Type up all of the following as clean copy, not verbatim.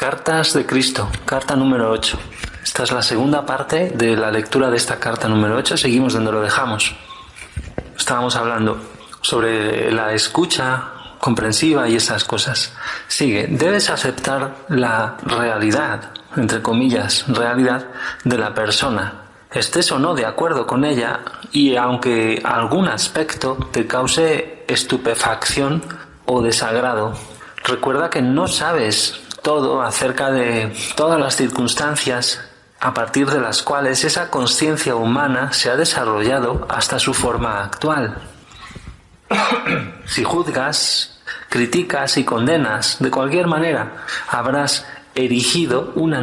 Cartas de Cristo, carta número 8. Esta es la segunda parte de la lectura de esta carta número 8. Seguimos donde lo dejamos. Estábamos hablando sobre la escucha comprensiva y esas cosas. Sigue, debes aceptar la realidad, entre comillas, realidad de la persona. Estés o no de acuerdo con ella y aunque algún aspecto te cause estupefacción o desagrado, recuerda que no sabes todo acerca de todas las circunstancias a partir de las cuales esa conciencia humana se ha desarrollado hasta su forma actual. Si juzgas, criticas y condenas de cualquier manera, habrás erigido una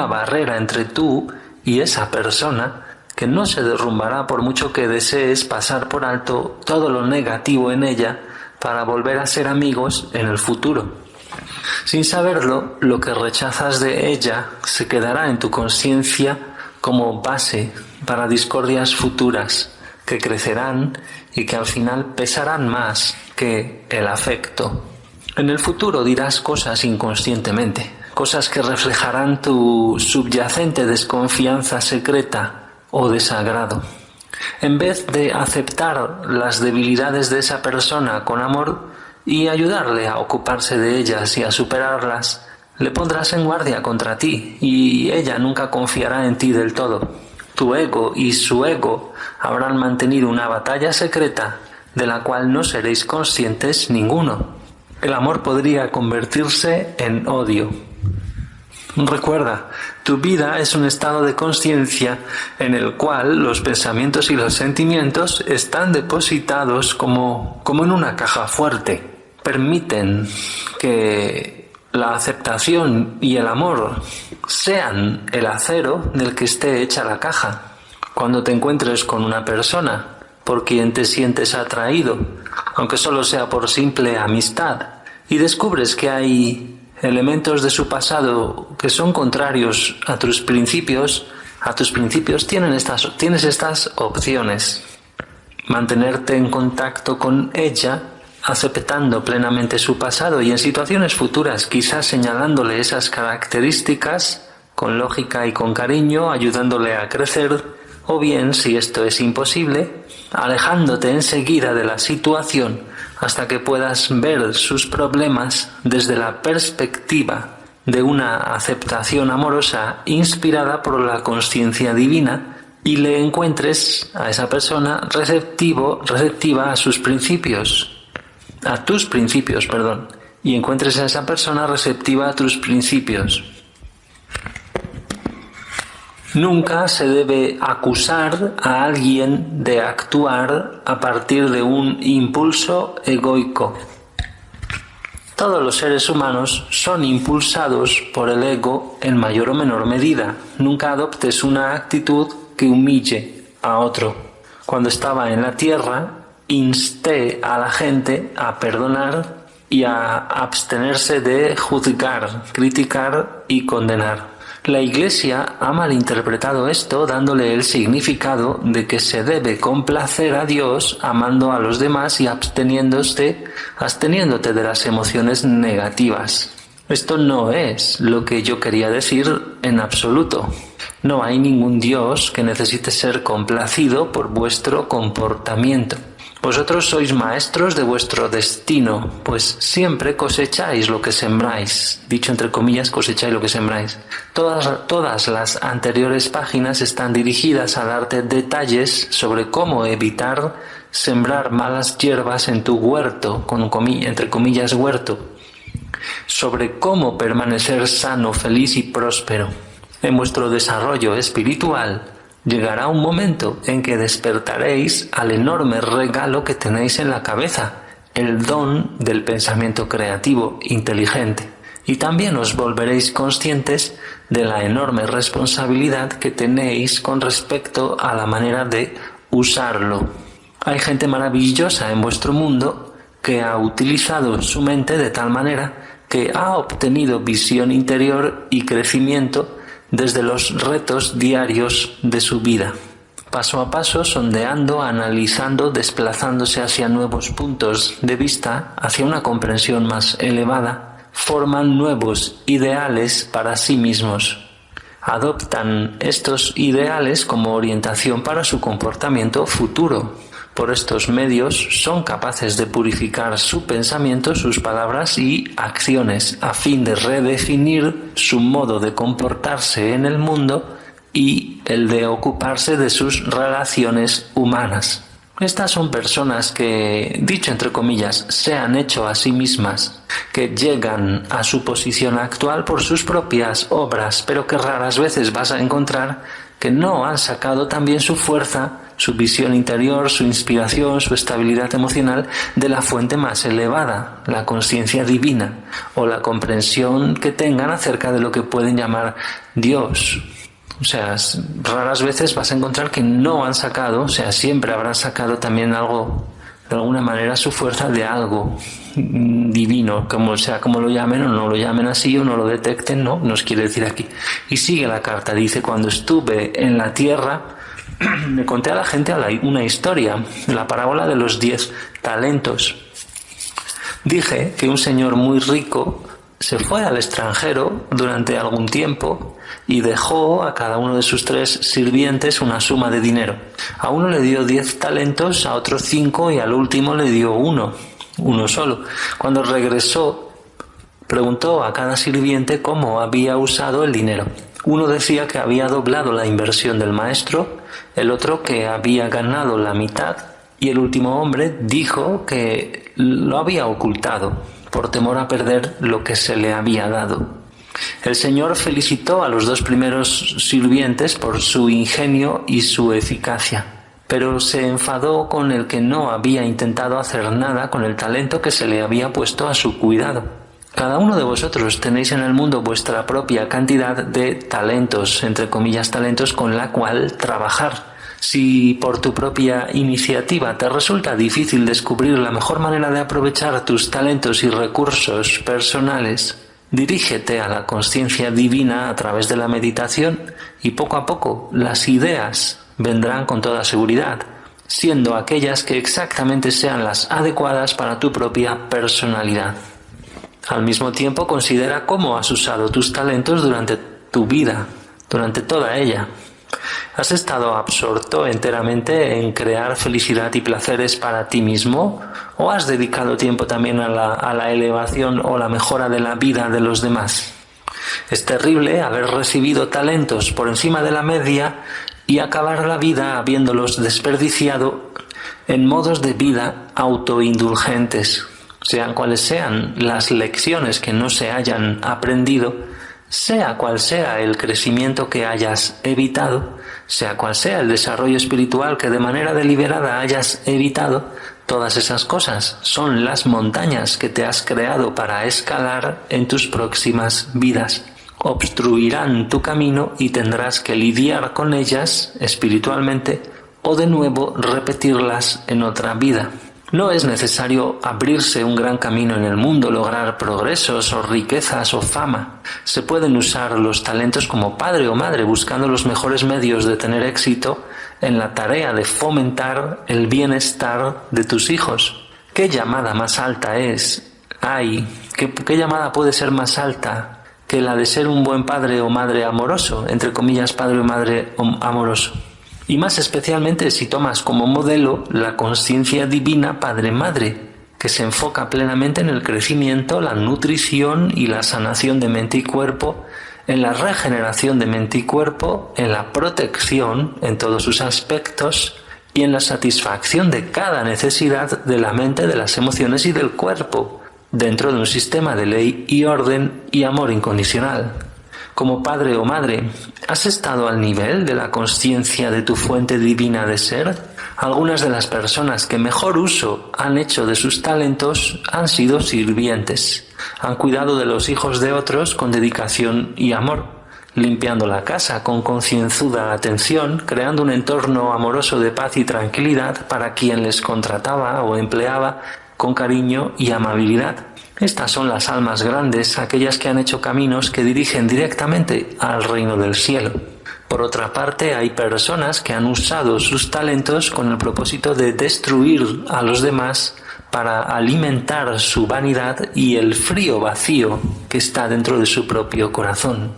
barrera entre tú y esa persona que no se derrumbará por mucho que desees pasar por alto todo lo negativo en ella para volver a ser amigos en el futuro. Sin saberlo, lo que rechazas de ella se quedará en tu conciencia como base para discordias futuras que crecerán y que al final pesarán más que el afecto. En el futuro dirás cosas inconscientemente, cosas que reflejarán tu subyacente desconfianza secreta o desagrado. En vez de aceptar las debilidades de esa persona con amor y ayudarle a ocuparse de ellas y a superarlas, le pondrás en guardia contra ti y ella nunca confiará en ti del todo. Tu ego y su ego habrán mantenido una batalla secreta de la cual no seréis conscientes ninguno. El amor podría convertirse en odio. Recuerda, tu vida es un estado de conciencia en el cual los pensamientos y los sentimientos están depositados como en una caja fuerte. Permiten que la aceptación y el amor sean el acero del que esté hecha la caja. Cuando te encuentres con una persona por quien te sientes atraído, aunque solo sea por simple amistad, y descubres que hay elementos de su pasado que son contrarios a tus principios, tienes estas opciones. Mantenerte en contacto con ella, aceptando plenamente su pasado y en situaciones futuras quizás señalándole esas características con lógica y con cariño, ayudándole a crecer, o bien, si esto es imposible, alejándote enseguida de la situación hasta que puedas ver sus problemas desde la perspectiva de una aceptación amorosa inspirada por la conciencia divina y le encuentres a esa persona receptiva a tus principios, y encuentres a esa persona receptiva a tus principios. Nunca se debe acusar a alguien de actuar a partir de un impulso egoico. Todos los seres humanos son impulsados por el ego en mayor o menor medida. Nunca adoptes una actitud que humille a otro. Cuando estaba en la tierra, insté a la gente a perdonar y a abstenerse de juzgar, criticar y condenar. La Iglesia ha malinterpretado esto dándole el significado de que se debe complacer a Dios amando a los demás y absteniéndote de las emociones negativas. Esto no es lo que yo quería decir en absoluto. No hay ningún Dios que necesite ser complacido por vuestro comportamiento. Vosotros sois maestros de vuestro destino, pues siempre cosecháis lo que sembráis. Dicho entre comillas, cosecháis lo que sembráis. Todas las anteriores páginas están dirigidas a darte detalles sobre cómo evitar sembrar malas hierbas en tu huerto, entre comillas huerto, sobre cómo permanecer sano, feliz y próspero. En vuestro desarrollo espiritual, llegará un momento en que despertaréis al enorme regalo que tenéis en la cabeza, el don del pensamiento creativo inteligente, y también os volveréis conscientes de la enorme responsabilidad que tenéis con respecto a la manera de usarlo. Hay gente maravillosa en vuestro mundo que ha utilizado su mente de tal manera que ha obtenido visión interior y crecimiento desde los retos diarios de su vida, paso a paso, sondeando, analizando, desplazándose hacia nuevos puntos de vista, hacia una comprensión más elevada, forman nuevos ideales para sí mismos. Adoptan estos ideales como orientación para su comportamiento futuro. Por estos medios son capaces de purificar su pensamiento, sus palabras y acciones a fin de redefinir su modo de comportarse en el mundo y el de ocuparse de sus relaciones humanas. Estas son personas que, dicho entre comillas, se han hecho a sí mismas, que llegan a su posición actual por sus propias obras, pero que raras veces vas a encontrar que no han sacado también su fuerza, su visión interior, su inspiración, su estabilidad emocional de la fuente más elevada, la conciencia divina, o la comprensión que tengan acerca de lo que pueden llamar Dios. O sea, raras veces vas a encontrar que no han sacado, o sea, siempre habrán sacado también algo, de alguna manera, su fuerza de algo divino, como sea, como lo llamen o no lo llamen así o no lo detecten, no nos quiere decir aquí. Y sigue la carta, dice: cuando estuve en la tierra, le conté a la gente una historia, la parábola de los 10 talentos. Dije que un señor muy rico se fue al extranjero durante algún tiempo y dejó a cada uno de sus 3 sirvientes una suma de dinero. A uno le dio 10 talentos, a otro 5 y al último le dio uno solo. Cuando regresó, preguntó a cada sirviente cómo había usado el dinero. Uno decía que había doblado la inversión del maestro, el otro que había ganado la mitad y el último hombre dijo que lo había ocultado por temor a perder lo que se le había dado. El Señor felicitó a los 2 primeros sirvientes por su ingenio y su eficacia, pero se enfadó con el que no había intentado hacer nada con el talento que se le había puesto a su cuidado. Cada uno de vosotros tenéis en el mundo vuestra propia cantidad de talentos, entre comillas talentos, con la cual trabajar. Si por tu propia iniciativa te resulta difícil descubrir la mejor manera de aprovechar tus talentos y recursos personales, dirígete a la conciencia divina a través de la meditación y poco a poco las ideas vendrán con toda seguridad, siendo aquellas que exactamente sean las adecuadas para tu propia personalidad. Al mismo tiempo, considera cómo has usado tus talentos durante tu vida, durante toda ella. ¿Has estado absorto enteramente en crear felicidad y placeres para ti mismo? ¿O has dedicado tiempo también a la elevación o la mejora de la vida de los demás? Es terrible haber recibido talentos por encima de la media y acabar la vida habiéndolos desperdiciado en modos de vida autoindulgentes. Sean cuales sean las lecciones que no se hayan aprendido, sea cual sea el crecimiento que hayas evitado, sea cual sea el desarrollo espiritual que de manera deliberada hayas evitado, todas esas cosas son las montañas que te has creado para escalar en tus próximas vidas. Obstruirán tu camino y tendrás que lidiar con ellas espiritualmente o de nuevo repetirlas en otra vida. No es necesario abrirse un gran camino en el mundo, lograr progresos o riquezas o fama. Se pueden usar los talentos como padre o madre buscando los mejores medios de tener éxito en la tarea de fomentar el bienestar de tus hijos. ¿Qué llamada más alta es? ¿Qué llamada puede ser más alta que la de ser un buen padre o madre amoroso? Entre comillas, padre o madre amoroso. Y más especialmente si tomas como modelo la conciencia divina Padre-Madre, que se enfoca plenamente en el crecimiento, la nutrición y la sanación de mente y cuerpo, en la regeneración de mente y cuerpo, en la protección en todos sus aspectos y en la satisfacción de cada necesidad de la mente, de las emociones y del cuerpo, dentro de un sistema de ley y orden y amor incondicional. Como padre o madre, ¿has estado al nivel de la conciencia de tu fuente divina de ser? Algunas de las personas que mejor uso han hecho de sus talentos han sido sirvientes. Han cuidado de los hijos de otros con dedicación y amor, limpiando la casa con concienzuda atención, creando un entorno amoroso de paz y tranquilidad para quien les contrataba o empleaba con cariño y amabilidad. Estas son las almas grandes, aquellas que han hecho caminos que dirigen directamente al reino del cielo. Por otra parte, hay personas que han usado sus talentos con el propósito de destruir a los demás para alimentar su vanidad y el frío vacío que está dentro de su propio corazón,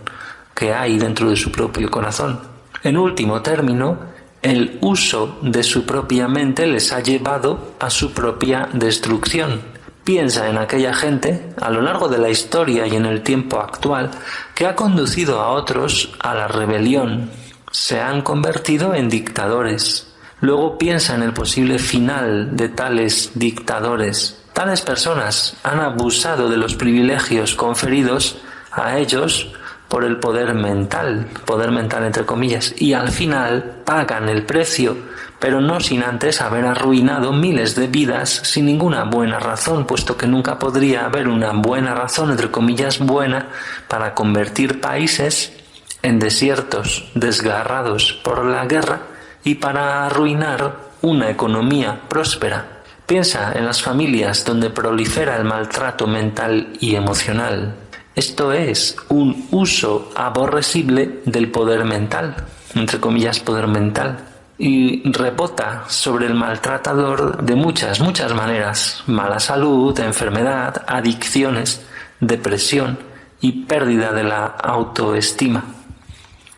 que hay dentro de su propio corazón. En último término, el uso de su propia mente les ha llevado a su propia destrucción. Piensa en aquella gente, a lo largo de la historia y en el tiempo actual, que ha conducido a otros a la rebelión. Se han convertido en dictadores. Luego piensa en el posible final de tales dictadores. Tales personas han abusado de los privilegios conferidos a ellos por el poder mental entre comillas, y al final pagan el precio, pero no sin antes haber arruinado miles de vidas sin ninguna buena razón, puesto que nunca podría haber una buena razón, entre comillas buena, para convertir países en desiertos desgarrados por la guerra y para arruinar una economía próspera. Piensa en las familias donde prolifera el maltrato mental y emocional. Esto es un uso aborrecible del poder mental, entre comillas poder mental, y rebota sobre el maltratador de muchas maneras: mala salud, enfermedad, adicciones, depresión y pérdida de la autoestima.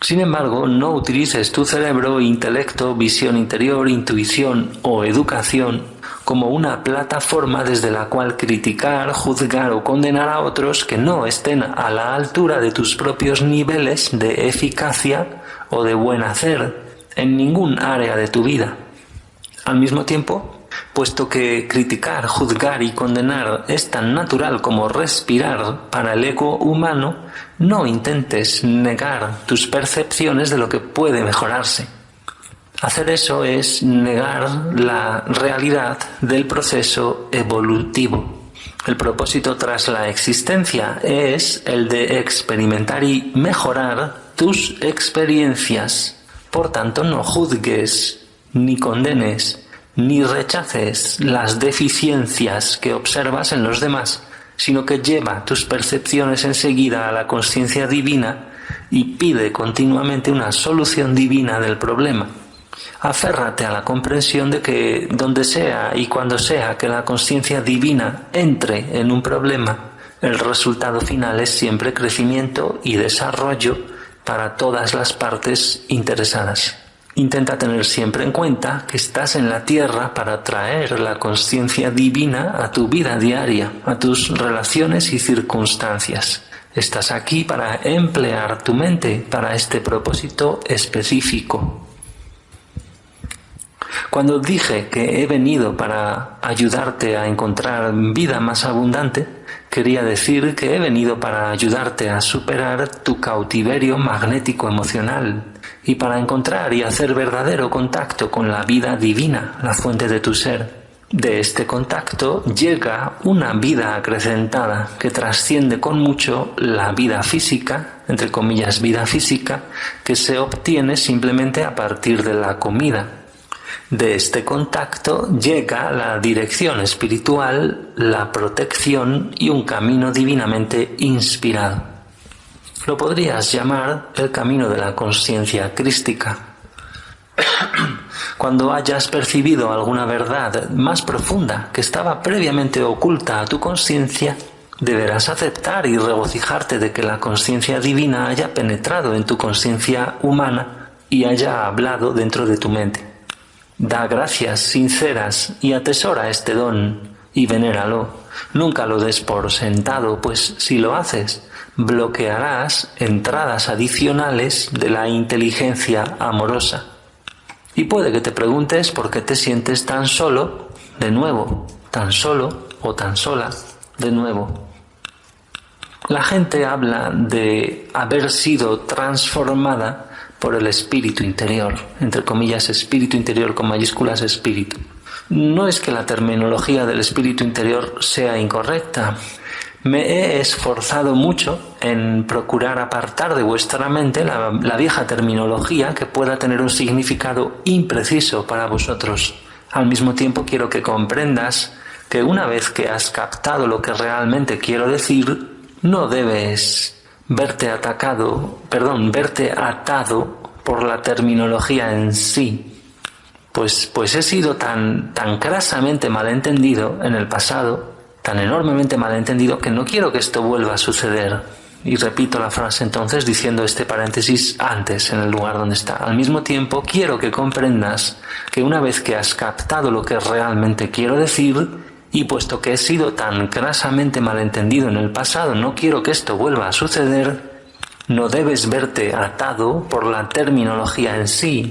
Sin embargo, no utilices tu cerebro, intelecto, visión interior, intuición o educación como una plataforma desde la cual criticar, juzgar o condenar a otros que no estén a la altura de tus propios niveles de eficacia o de buen hacer en ningún área de tu vida. Al mismo tiempo, puesto que criticar, juzgar y condenar es tan natural como respirar para el ego humano, no intentes negar tus percepciones de lo que puede mejorarse. Hacer eso es negar la realidad del proceso evolutivo. El propósito tras la existencia es el de experimentar y mejorar tus experiencias. Por tanto, no juzgues, ni condenes, ni rechaces las deficiencias que observas en los demás, sino que lleva tus percepciones enseguida a la conciencia divina y pide continuamente una solución divina del problema. Aférrate a la comprensión de que donde sea y cuando sea que la conciencia divina entre en un problema, el resultado final es siempre crecimiento y desarrollo para todas las partes interesadas. Intenta tener siempre en cuenta que estás en la tierra para traer la conciencia divina a tu vida diaria, a tus relaciones y circunstancias. Estás aquí para emplear tu mente para este propósito específico. Cuando dije que he venido para ayudarte a encontrar vida más abundante, quería decir que he venido para ayudarte a superar tu cautiverio magnético emocional y para encontrar y hacer verdadero contacto con la vida divina, la fuente de tu ser. De este contacto llega una vida acrecentada que trasciende con mucho la vida física, entre comillas vida física, que se obtiene simplemente a partir de la comida. De este contacto llega la dirección espiritual, la protección y un camino divinamente inspirado. Lo podrías llamar el camino de la consciencia crística. Cuando hayas percibido alguna verdad más profunda que estaba previamente oculta a tu conciencia, deberás aceptar y regocijarte de que la conciencia divina haya penetrado en tu conciencia humana y haya hablado dentro de tu mente. Da gracias sinceras y atesora este don y venéralo. Nunca lo des por sentado, pues si lo haces, bloquearás entradas adicionales de la inteligencia amorosa. Y puede que te preguntes por qué te sientes tan solo, de nuevo, tan solo o tan sola, de nuevo. La gente habla de haber sido transformada por el espíritu interior, entre comillas espíritu interior con mayúsculas espíritu. No es que la terminología del espíritu interior sea incorrecta. Me he esforzado mucho en procurar apartar de vuestra mente la vieja terminología que pueda tener un significado impreciso para vosotros. Al mismo tiempo quiero que comprendas que una vez que has captado lo que realmente quiero decir, no debes verte atado por la terminología en sí. Pues he sido tan crasamente malentendido en el pasado, tan enormemente malentendido, que no quiero que esto vuelva a suceder. Y repito la frase entonces diciendo este paréntesis antes en el lugar donde está. Al mismo tiempo, quiero que comprendas que una vez que has captado lo que realmente quiero decir, y puesto que he sido tan crasamente malentendido en el pasado, no quiero que esto vuelva a suceder, no debes verte atado por la terminología en sí.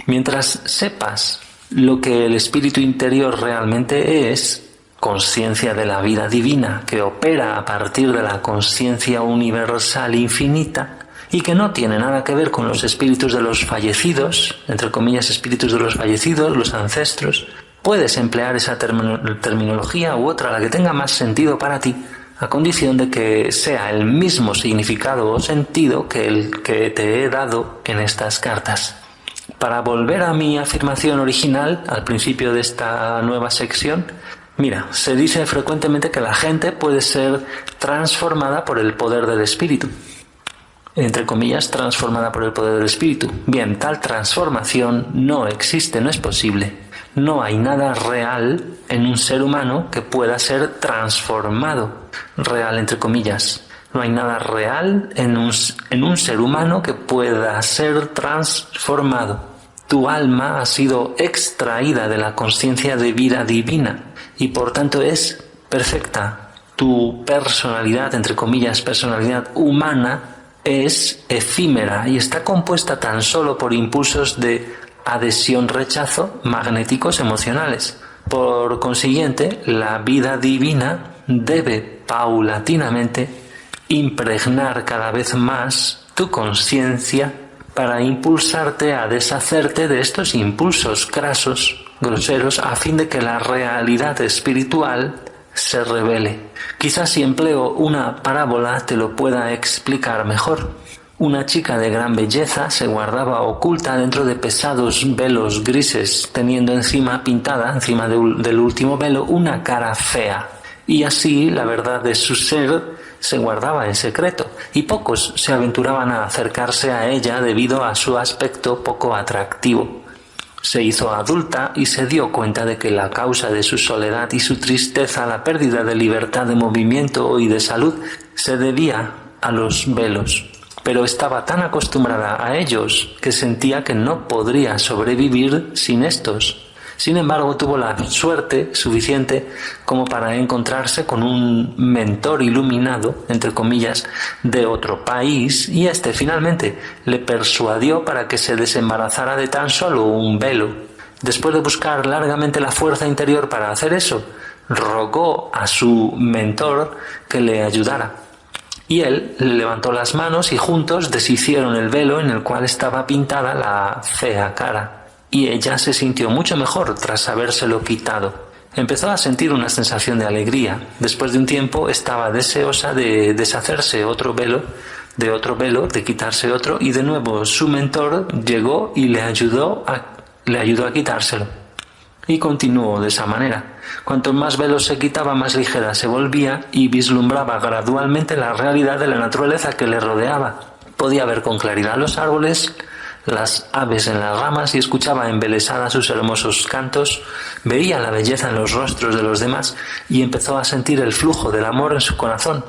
Mientras sepas lo que el espíritu interior realmente es, conciencia de la vida divina que opera a partir de la conciencia universal infinita y que no tiene nada que ver con los espíritus de los fallecidos, entre comillas espíritus de los fallecidos, los ancestros, puedes emplear esa terminología u otra, la que tenga más sentido para ti, a condición de que sea el mismo significado o sentido que el que te he dado en estas cartas. Para volver a mi afirmación original, al principio de esta nueva sección, mira, se dice frecuentemente que la gente puede ser transformada por el poder del espíritu. Entre comillas, transformada por el poder del espíritu. Bien, tal transformación no existe, no es posible. No hay nada real en un ser humano que pueda ser transformado. Real, entre comillas. No hay nada real en un ser humano que pueda ser transformado. Tu alma ha sido extraída de la conciencia de vida divina y por tanto es perfecta. Tu personalidad, entre comillas, personalidad humana, es efímera y está compuesta tan solo por impulsos de adhesión-rechazo magnéticos emocionales. Por consiguiente, la vida divina debe paulatinamente impregnar cada vez más tu conciencia para impulsarte a deshacerte de estos impulsos crasos, groseros, a fin de que la realidad espiritual se revele. Quizás si empleo una parábola te lo pueda explicar mejor. Una chica de gran belleza se guardaba oculta dentro de pesados velos grises, teniendo encima pintada, encima del último velo, una cara fea. Y así la verdad de su ser se guardaba en secreto, y pocos se aventuraban a acercarse a ella debido a su aspecto poco atractivo. Se hizo adulta y se dio cuenta de que la causa de su soledad y su tristeza, la pérdida de libertad de movimiento y de salud, se debía a los velos. Pero estaba tan acostumbrada a ellos que sentía que no podría sobrevivir sin estos. Sin embargo, tuvo la suerte suficiente como para encontrarse con un mentor iluminado, entre comillas, de otro país, y este finalmente le persuadió para que se desembarazara de tan solo un velo. Después de buscar largamente la fuerza interior para hacer eso, rogó a su mentor que le ayudara. Y él le levantó las manos y juntos deshicieron el velo en el cual estaba pintada la fea cara. Y ella se sintió mucho mejor tras habérselo quitado. Empezó a sentir una sensación de alegría. Después de un tiempo estaba deseosa de deshacerse de otro velo, de quitarse otro, y de nuevo su mentor llegó y le ayudó a quitárselo. Y continuó de esa manera. Cuanto más velos se quitaba, más ligera se volvía y vislumbraba gradualmente la realidad de la naturaleza que le rodeaba. Podía ver con claridad los árboles, las aves en las ramas y escuchaba embelesada sus hermosos cantos, veía la belleza en los rostros de los demás y empezó a sentir el flujo del amor en su corazón.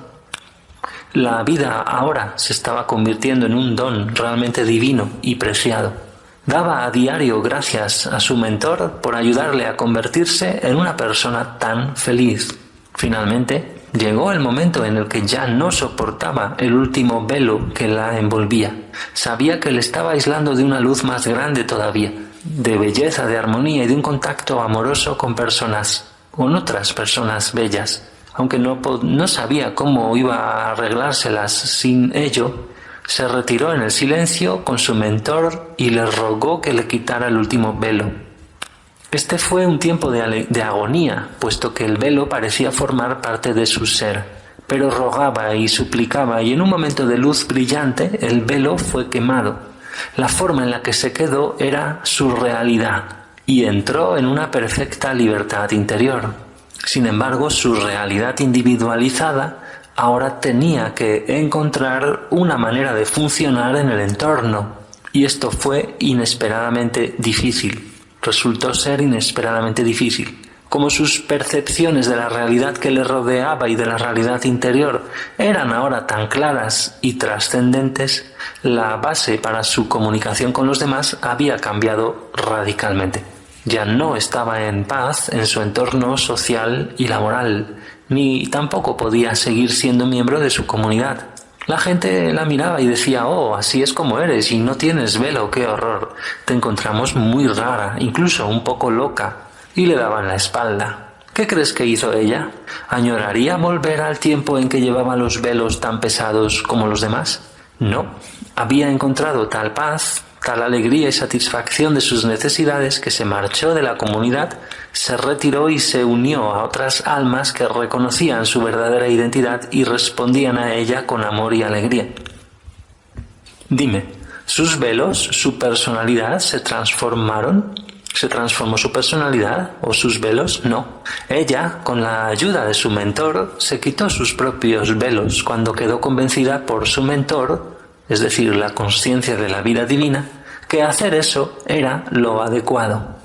La vida ahora se estaba convirtiendo en un don realmente divino y preciado. Daba a diario gracias a su mentor por ayudarle a convertirse en una persona tan feliz. Finalmente, llegó el momento en el que ya no soportaba el último velo que la envolvía. Sabía que le estaba aislando de una luz más grande todavía, de belleza, de armonía y de un contacto amoroso con otras personas bellas. Aunque no sabía cómo iba a arreglárselas sin ello, se retiró en el silencio con su mentor y le rogó que le quitara el último velo. Este fue un tiempo de agonía, puesto que el velo parecía formar parte de su ser. Pero rogaba y suplicaba, y en un momento de luz brillante el velo fue quemado. La forma en la que se quedó era su realidad, y entró en una perfecta libertad interior. Sin embargo, su realidad individualizada ahora tenía que encontrar una manera de funcionar en el entorno. Y esto fue inesperadamente difícil. Resultó ser inesperadamente difícil. Como sus percepciones de la realidad que le rodeaba y de la realidad interior eran ahora tan claras y trascendentes, la base para su comunicación con los demás había cambiado radicalmente. Ya no estaba en paz en su entorno social y laboral, ni tampoco podía seguir siendo miembro de su comunidad. La gente la miraba y decía: «Oh, así es como eres y no tienes velo, qué horror. Te encontramos muy rara, incluso un poco loca». Y le daban la espalda. ¿Qué crees que hizo ella? ¿Añoraría volver al tiempo en que llevaba los velos tan pesados como los demás? No. Había encontrado tal paz, tal alegría y satisfacción de sus necesidades que se marchó de la comunidad, se retiró y se unió a otras almas que reconocían su verdadera identidad y respondían a ella con amor y alegría. Dime, ¿sus velos, su personalidad se transformaron? ¿Se transformó su personalidad o sus velos? No. Ella, con la ayuda de su mentor, se quitó sus propios velos cuando quedó convencida por su mentor, es decir, la consciencia de la vida divina, que hacer eso era lo adecuado.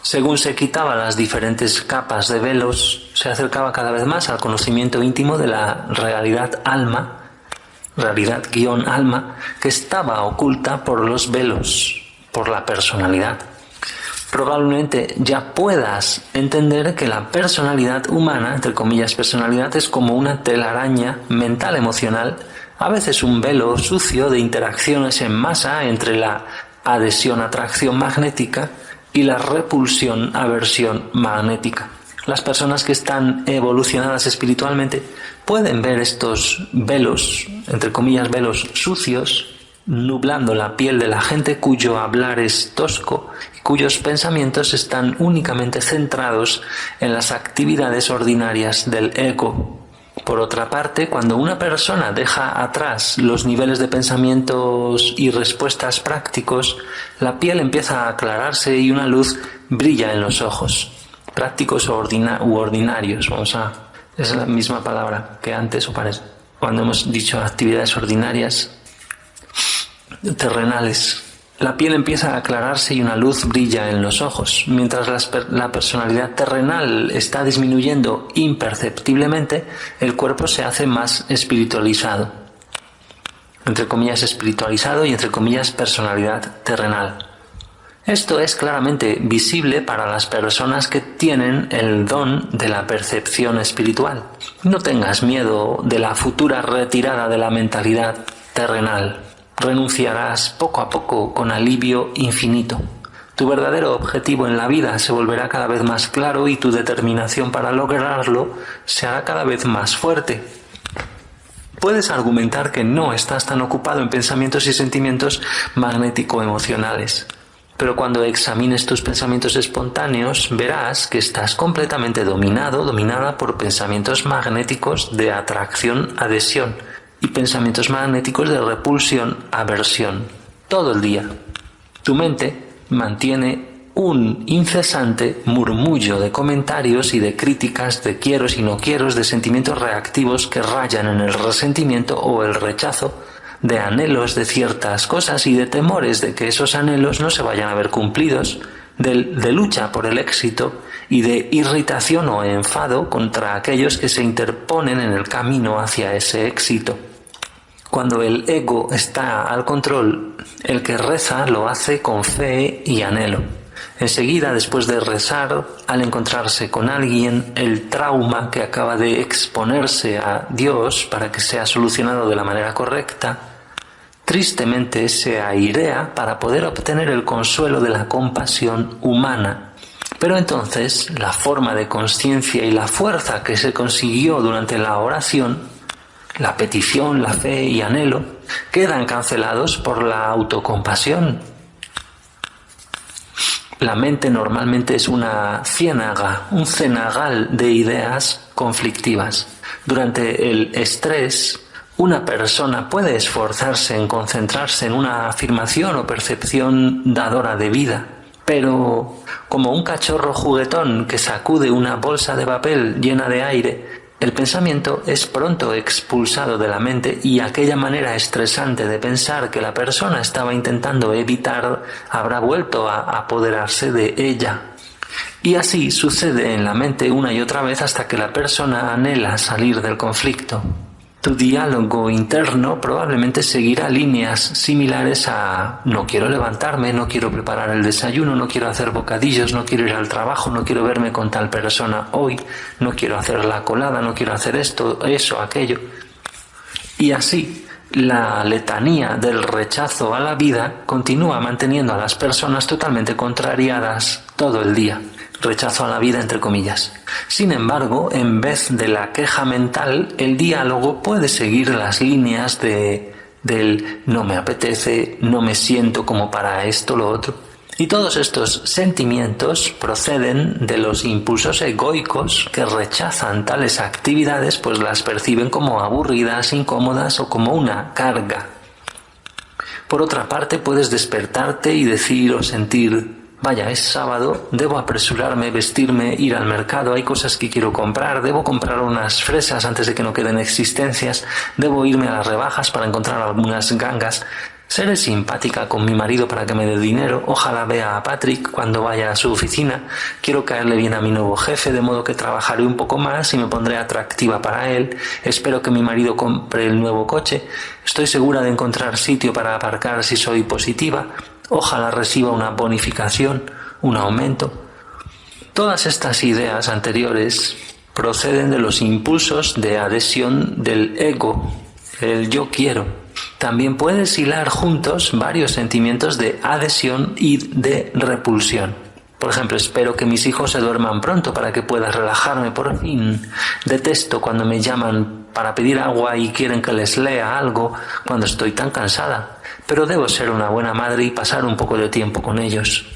Según se quitaba las diferentes capas de velos, se acercaba cada vez más al conocimiento íntimo de la realidad alma, realidad-alma, que estaba oculta por los velos, por la personalidad. Probablemente ya puedas entender que la personalidad humana, entre comillas personalidad, es como una telaraña mental emocional, a veces un velo sucio de interacciones en masa entre la adhesión-atracción magnética y la repulsión-aversión magnética. Las personas que están evolucionadas espiritualmente pueden ver estos velos, entre comillas velos sucios, nublando la piel de la gente cuyo hablar es tosco y cuyos pensamientos están únicamente centrados en las actividades ordinarias del ego. Por otra parte, cuando una persona deja atrás los niveles de pensamientos y respuestas prácticos, la piel empieza a aclararse y una luz brilla en los ojos. Prácticos u ordinarios, es la misma palabra que antes, o parece. Cuando hemos dicho actividades ordinarias, terrenales, la piel empieza a aclararse y una luz brilla en los ojos. Mientras la personalidad terrenal está disminuyendo imperceptiblemente, el cuerpo se hace más espiritualizado. Entre comillas espiritualizado y entre comillas personalidad terrenal. Esto es claramente visible para las personas que tienen el don de la percepción espiritual. No tengas miedo de la futura retirada de la mentalidad terrenal. Renunciarás poco a poco con alivio infinito. Tu verdadero objetivo en la vida se volverá cada vez más claro y tu determinación para lograrlo se hará cada vez más fuerte. Puedes argumentar que no estás tan ocupado en pensamientos y sentimientos magnético-emocionales, pero cuando examines tus pensamientos espontáneos verás que estás completamente dominada por pensamientos magnéticos de atracción-adhesión y pensamientos magnéticos de repulsión-aversión, todo el día. Tu mente mantiene un incesante murmullo de comentarios y de críticas, de quieros y no quieros, de sentimientos reactivos que rayan en el resentimiento o el rechazo, de anhelos de ciertas cosas y de temores de que esos anhelos no se vayan a ver cumplidos, de lucha por el éxito y de irritación o enfado contra aquellos que se interponen en el camino hacia ese éxito. Cuando el ego está al control, el que reza lo hace con fe y anhelo. Enseguida, después de rezar, al encontrarse con alguien, el trauma que acaba de exponerse a Dios para que sea solucionado de la manera correcta, tristemente se airea para poder obtener el consuelo de la compasión humana. Pero entonces, la forma de conciencia y la fuerza que se consiguió durante la oración, la petición, la fe y anhelo, quedan cancelados por la autocompasión. La mente normalmente es una ciénaga, un cenagal de ideas conflictivas. Durante el estrés, una persona puede esforzarse en concentrarse en una afirmación o percepción dadora de vida, pero como un cachorro juguetón que sacude una bolsa de papel llena de aire, El pensamiento es pronto expulsado de la mente y aquella manera estresante de pensar que la persona estaba intentando evitar habrá vuelto a apoderarse de ella. Y así sucede en la mente una y otra vez hasta que la persona anhela salir del conflicto. Tu diálogo interno probablemente seguirá líneas similares a no quiero levantarme, no quiero preparar el desayuno, no quiero hacer bocadillos, no quiero ir al trabajo, no quiero verme con tal persona hoy, no quiero hacer la colada, no quiero hacer esto, eso, aquello. Y así, la letanía del rechazo a la vida continúa manteniendo a las personas totalmente contrariadas todo el día. Rechazo a la vida entre comillas. Sin embargo, en vez de la queja mental, el diálogo puede seguir las líneas del no me apetece, no me siento como para esto, lo otro. Y todos estos sentimientos proceden de los impulsos egoicos que rechazan tales actividades, pues las perciben como aburridas, incómodas o como una carga. Por otra parte, puedes despertarte y decir o sentir: vaya, es sábado, debo apresurarme, vestirme, ir al mercado, hay cosas que quiero comprar, debo comprar unas fresas antes de que no queden existencias, debo irme a las rebajas para encontrar algunas gangas, seré simpática con mi marido para que me dé dinero, ojalá vea a Patrick cuando vaya a su oficina, quiero caerle bien a mi nuevo jefe, de modo que trabajaré un poco más y me pondré atractiva para él, espero que mi marido compre el nuevo coche, estoy segura de encontrar sitio para aparcar si soy positiva, ojalá reciba una bonificación, un aumento. Todas estas ideas anteriores proceden de los impulsos de adhesión del ego, el yo quiero. También puedes hilar juntos varios sentimientos de adhesión y de repulsión. Por ejemplo, espero que mis hijos se duerman pronto para que pueda relajarme por fin. Detesto cuando me llaman para pedir agua y quieren que les lea algo cuando estoy tan cansada. Pero debo ser una buena madre y pasar un poco de tiempo con ellos.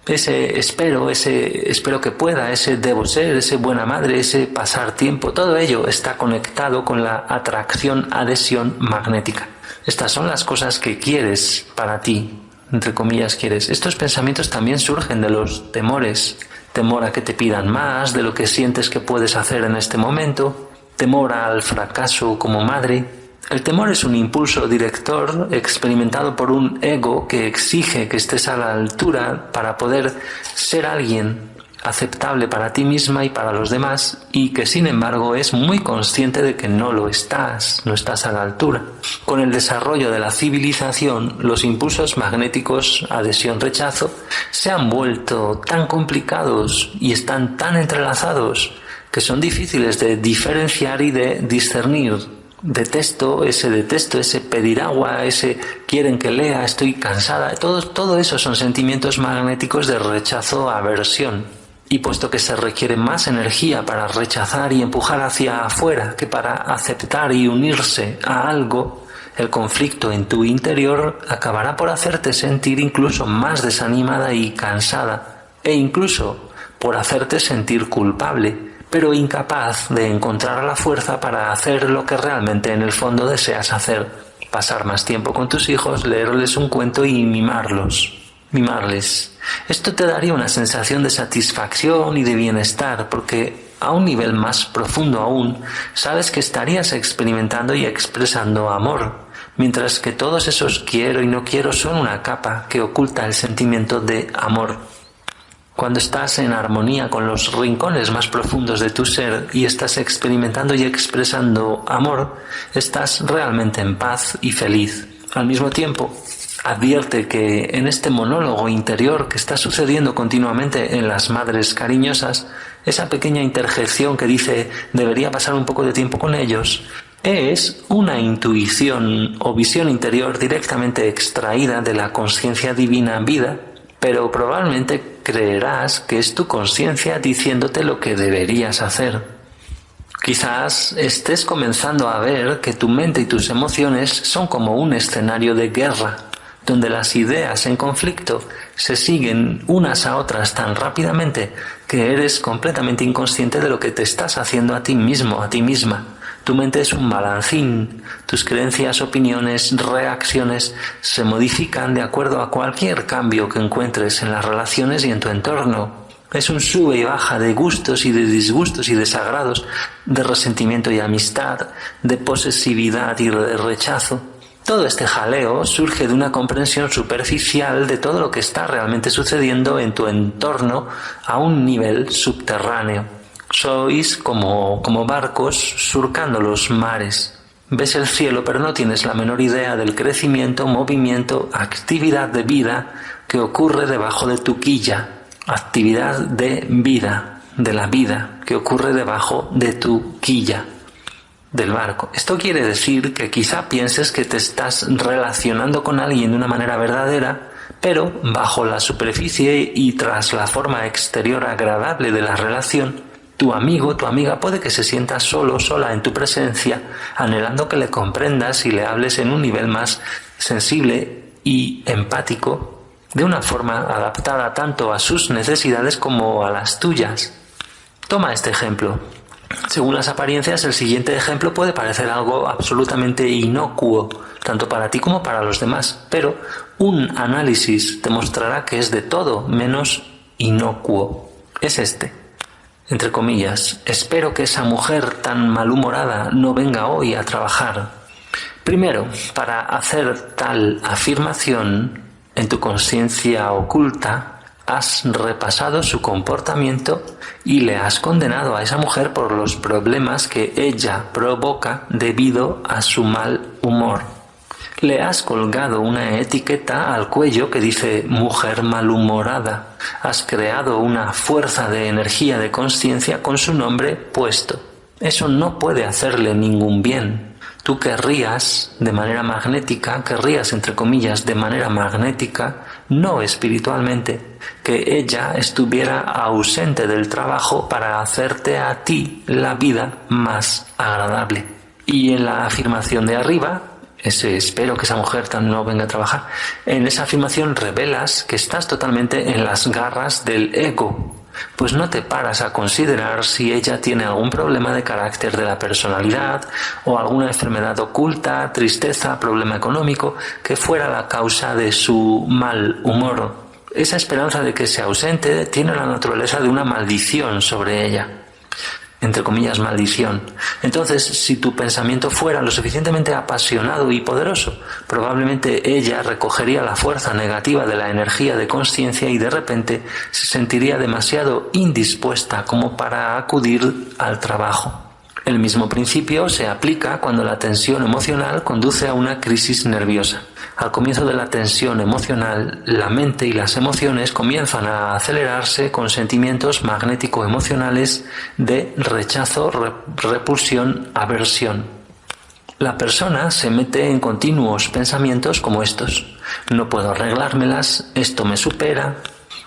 Ese espero que pueda, ese debo ser, ese buena madre, ese pasar tiempo, todo ello está conectado con la atracción-adhesión magnética. Estas son las cosas que quieres para ti, entre comillas quieres. Estos pensamientos también surgen de los temores. Temor a que te pidan más de lo que sientes que puedes hacer en este momento. Temor al fracaso como madre. El temor es un impulso director experimentado por un ego que exige que estés a la altura para poder ser alguien aceptable para ti misma y para los demás, y que sin embargo es muy consciente de que no estás a la altura. Con el desarrollo de la civilización, los impulsos magnéticos, adhesión-rechazo, se han vuelto tan complicados y están tan entrelazados que son difíciles de diferenciar y de discernir. Detesto, ese pedir agua, ese quieren que lea, estoy cansada, todo eso son sentimientos magnéticos de rechazo-aversión. Y puesto que se requiere más energía para rechazar y empujar hacia afuera que para aceptar y unirse a algo, el conflicto en tu interior acabará por hacerte sentir incluso más desanimada y cansada, e incluso por hacerte sentir culpable, pero incapaz de encontrar la fuerza para hacer lo que realmente en el fondo deseas hacer: pasar más tiempo con tus hijos, leerles un cuento y mimarles. Esto te daría una sensación de satisfacción y de bienestar, porque a un nivel más profundo aún, sabes que estarías experimentando y expresando amor, mientras que todos esos quiero y no quiero son una capa que oculta el sentimiento de amor. Cuando estás en armonía con los rincones más profundos de tu ser y estás experimentando y expresando amor, estás realmente en paz y feliz. Al mismo tiempo, advierte que en este monólogo interior que está sucediendo continuamente en las madres cariñosas, esa pequeña interjección que dice debería pasar un poco de tiempo con ellos, es una intuición o visión interior directamente extraída de la conciencia divina vida, pero probablemente creerás que es tu conciencia diciéndote lo que deberías hacer. Quizás estés comenzando a ver que tu mente y tus emociones son como un escenario de guerra, donde las ideas en conflicto se siguen unas a otras tan rápidamente que eres completamente inconsciente de lo que te estás haciendo a ti mismo, a ti misma. Tu mente es un balancín, tus creencias, opiniones, reacciones se modifican de acuerdo a cualquier cambio que encuentres en las relaciones y en tu entorno. Es un sube y baja de gustos y de disgustos y desagrados, de resentimiento y amistad, de posesividad y de rechazo. Todo este jaleo surge de una comprensión superficial de todo lo que está realmente sucediendo en tu entorno a un nivel subterráneo. Sois como barcos surcando los mares. Ves el cielo, pero no tienes la menor idea del crecimiento, movimiento, actividad de vida que ocurre debajo de tu quilla. Actividad de vida, de la vida que ocurre debajo de tu quilla del barco. Esto quiere decir que quizá pienses que te estás relacionando con alguien de una manera verdadera, pero bajo la superficie y tras la forma exterior agradable de la relación, tu amigo, tu amiga puede que se sienta solo, sola en tu presencia, anhelando que le comprendas y le hables en un nivel más sensible y empático, de una forma adaptada tanto a sus necesidades como a las tuyas. Toma este ejemplo. Según las apariencias, el siguiente ejemplo puede parecer algo absolutamente inocuo, tanto para ti como para los demás, pero un análisis te mostrará que es de todo menos inocuo. Es este. Entre comillas, espero que esa mujer tan malhumorada no venga hoy a trabajar. Primero, para hacer tal afirmación, en tu conciencia oculta has repasado su comportamiento y le has condenado a esa mujer por los problemas que ella provoca debido a su mal humor. Le has colgado una etiqueta al cuello que dice mujer malhumorada. Has creado una fuerza de energía de conciencia con su nombre puesto. Eso no puede hacerle ningún bien. Tú querrías de manera magnética, entre comillas, de manera magnética, no espiritualmente, que ella estuviera ausente del trabajo para hacerte a ti la vida más agradable. Y en la afirmación de arriba, espero que esa mujer no venga a trabajar, en esa afirmación revelas que estás totalmente en las garras del ego, pues no te paras a considerar si ella tiene algún problema de carácter de la personalidad o alguna enfermedad oculta, tristeza, problema económico que fuera la causa de su mal humor. Esa esperanza de que se ausente tiene la naturaleza de una maldición sobre ella. Entre comillas, maldición. Entonces, si tu pensamiento fuera lo suficientemente apasionado y poderoso, probablemente ella recogería la fuerza negativa de la energía de conciencia y de repente se sentiría demasiado indispuesta como para acudir al trabajo. El mismo principio se aplica cuando la tensión emocional conduce a una crisis nerviosa. Al comienzo de la tensión emocional, la mente y las emociones comienzan a acelerarse con sentimientos magnético-emocionales de rechazo, repulsión, aversión. La persona se mete en continuos pensamientos como estos. No puedo arreglármelas, esto me supera.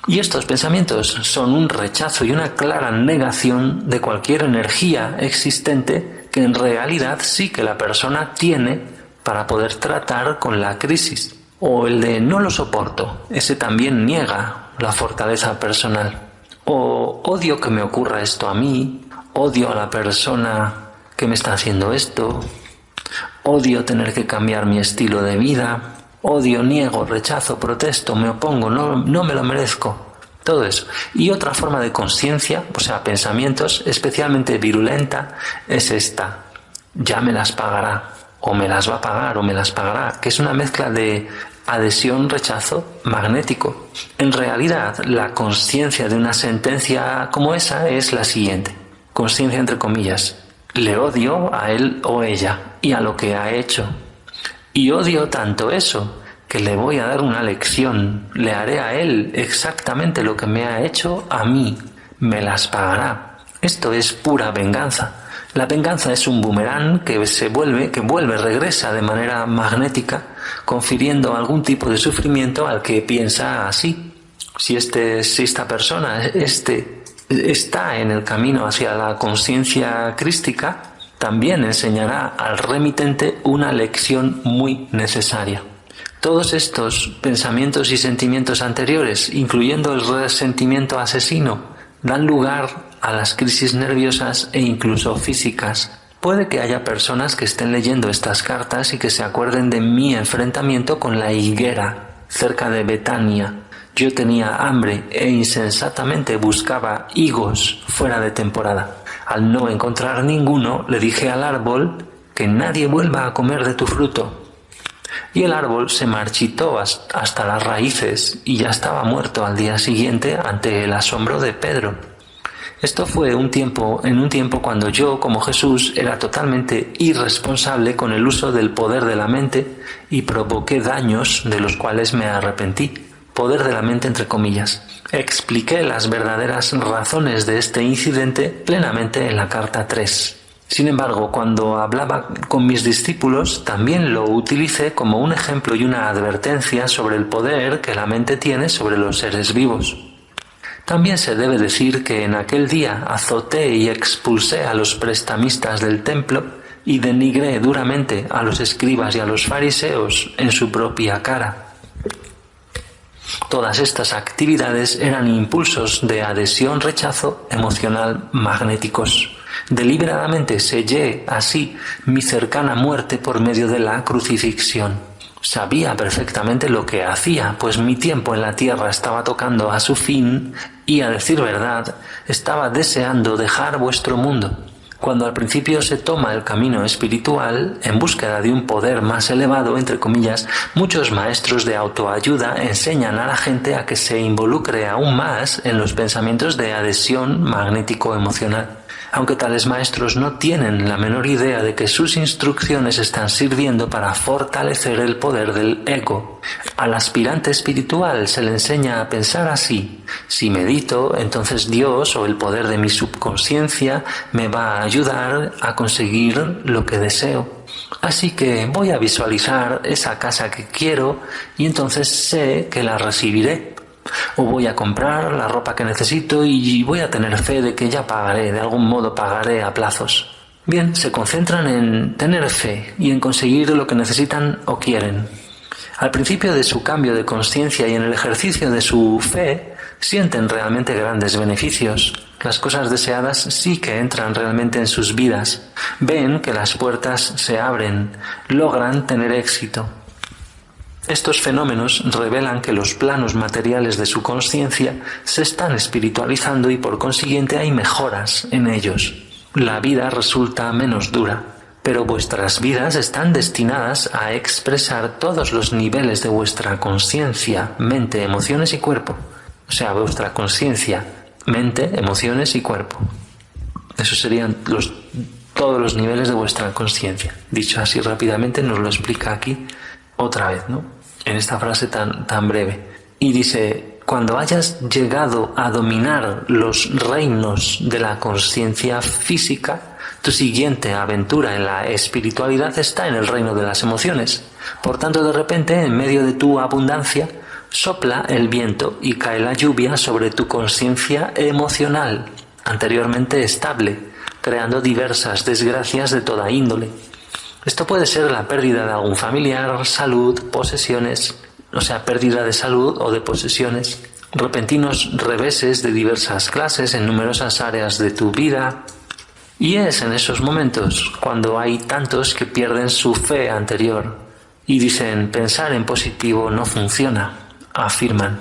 Y estos pensamientos son un rechazo y una clara negación de cualquier energía existente que en realidad sí que la persona tiene para poder tratar con la crisis. O el de no lo soporto, ese también niega la fortaleza personal. O odio que me ocurra esto a mí, odio a la persona que me está haciendo esto, odio tener que cambiar mi estilo de vida, odio, niego, rechazo, protesto, me opongo, no me lo merezco. Todo eso. Y otra forma de conciencia, o sea, pensamientos especialmente virulenta, es esta. Ya me las pagará. O me las va a pagar, o me las pagará, que es una mezcla de adhesión, rechazo, magnético. En realidad, la conciencia de una sentencia como esa es la siguiente. Conciencia entre comillas. Le odio a él o ella y a lo que ha hecho. Y odio tanto eso que le voy a dar una lección. Le haré a él exactamente lo que me ha hecho a mí. Me las pagará. Esto es pura venganza. La venganza es un boomerang que regresa de manera magnética, confiriendo algún tipo de sufrimiento al que piensa así. Si esta persona está en el camino hacia la conciencia crística, también enseñará al remitente una lección muy necesaria. Todos estos pensamientos y sentimientos anteriores, incluyendo el resentimiento asesino, dan lugar a las crisis nerviosas e incluso físicas. Puede que haya personas que estén leyendo estas cartas y que se acuerden de mi enfrentamiento con la higuera cerca de Betania. Yo tenía hambre e insensatamente buscaba higos fuera de temporada. Al no encontrar ninguno, le dije al árbol que nadie vuelva a comer de tu fruto. Y el árbol se marchitó hasta las raíces y ya estaba muerto al día siguiente ante el asombro de Pedro. Esto fue en un tiempo cuando yo, como Jesús, era totalmente irresponsable con el uso del poder de la mente y provoqué daños de los cuales me arrepentí. Poder de la mente entre comillas. Expliqué las verdaderas razones de este incidente plenamente en la carta 3. Sin embargo, cuando hablaba con mis discípulos, también lo utilicé como un ejemplo y una advertencia sobre el poder que la mente tiene sobre los seres vivos. También se debe decir que en aquel día azoté y expulsé a los prestamistas del templo y denigré duramente a los escribas y a los fariseos en su propia cara. Todas estas actividades eran impulsos de adhesión-rechazo emocional magnéticos. Deliberadamente sellé así mi cercana muerte por medio de la crucifixión. Sabía perfectamente lo que hacía, pues mi tiempo en la tierra estaba tocando a su fin y, a decir verdad, estaba deseando dejar vuestro mundo. Cuando al principio se toma el camino espiritual, en búsqueda de un poder más elevado, entre comillas, muchos maestros de autoayuda enseñan a la gente a que se involucre aún más en los pensamientos de adhesión magnético-emocional. Aunque tales maestros no tienen la menor idea de que sus instrucciones están sirviendo para fortalecer el poder del ego. Al aspirante espiritual se le enseña a pensar así: si medito, entonces Dios o el poder de mi subconsciencia me va a ayudar a conseguir lo que deseo. Así que voy a visualizar esa casa que quiero y entonces sé que la recibiré. O voy a comprar la ropa que necesito y voy a tener fe de que ya pagaré, de algún modo pagaré a plazos. Bien, se concentran en tener fe y en conseguir lo que necesitan o quieren. Al principio de su cambio de conciencia y en el ejercicio de su fe, sienten realmente grandes beneficios. Las cosas deseadas sí que entran realmente en sus vidas. Ven que las puertas se abren, logran tener éxito. Estos fenómenos revelan que los planos materiales de su conciencia se están espiritualizando y por consiguiente hay mejoras en ellos. La vida resulta menos dura, pero vuestras vidas están destinadas a expresar todos los niveles de vuestra conciencia, mente, emociones y cuerpo. O sea, vuestra conciencia, mente, emociones y cuerpo. Esos serían todos los niveles de vuestra conciencia. Dicho así rápidamente, nos lo explica aquí otra vez, ¿no? En esta frase tan breve. Y dice: cuando hayas llegado a dominar los reinos de la conciencia física, tu siguiente aventura en la espiritualidad está en el reino de las emociones. Por tanto, de repente, en medio de tu abundancia, sopla el viento y cae la lluvia sobre tu conciencia emocional, anteriormente estable, creando diversas desgracias de toda índole. Esto puede ser la pérdida de algún familiar, salud, posesiones, o sea, pérdida de salud o de posesiones, repentinos reveses de diversas clases en numerosas áreas de tu vida. Y es en esos momentos cuando hay tantos que pierden su fe anterior y dicen: pensar en positivo no funciona, afirman.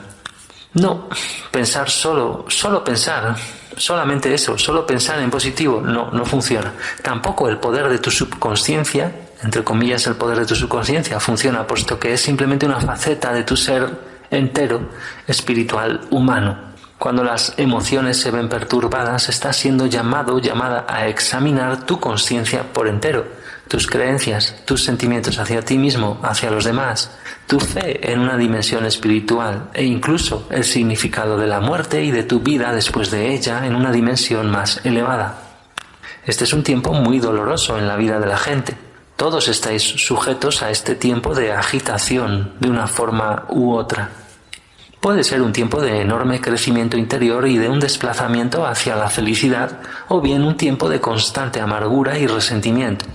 No, pensar solo pensar, solamente eso, solo pensar en positivo, no funciona. Tampoco el poder de tu subconsciencia, entre comillas el poder de tu subconsciencia, funciona, puesto que es simplemente una faceta de tu ser entero, espiritual, humano. Cuando las emociones se ven perturbadas, estás siendo llamada a examinar tu conciencia por entero, tus creencias, tus sentimientos hacia ti mismo, hacia los demás, tu fe en una dimensión espiritual e incluso el significado de la muerte y de tu vida después de ella en una dimensión más elevada. Este es un tiempo muy doloroso en la vida de la gente. Todos estáis sujetos a este tiempo de agitación de una forma u otra. Puede ser un tiempo de enorme crecimiento interior y de un desplazamiento hacia la felicidad, o bien un tiempo de constante amargura y resentimiento.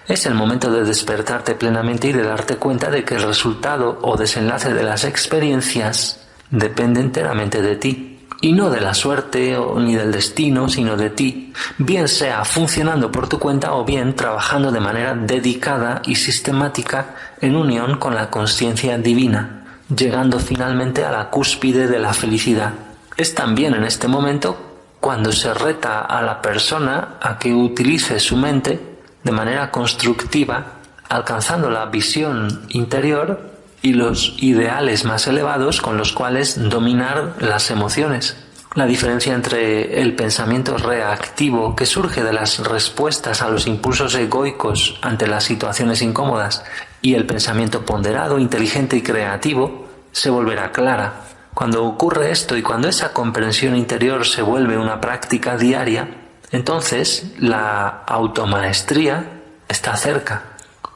Es el momento de despertarte plenamente y de darte cuenta de que el resultado o desenlace de las experiencias depende enteramente de ti, y no de la suerte ni del destino, sino de ti, bien sea funcionando por tu cuenta o bien trabajando de manera dedicada y sistemática en unión con la conciencia divina. llegando finalmente a la cúspide de la felicidad. Es también en este momento cuando se reta a la persona a que utilice su mente de manera constructiva, alcanzando la visión interior y los ideales más elevados con los cuales dominar las emociones. La diferencia entre el pensamiento reactivo que surge de las respuestas a los impulsos egoicos ante las situaciones incómodas y el pensamiento ponderado, inteligente y creativo se volverá clara. Cuando ocurre esto y cuando esa comprensión interior se vuelve una práctica diaria, entonces la automaestría está cerca.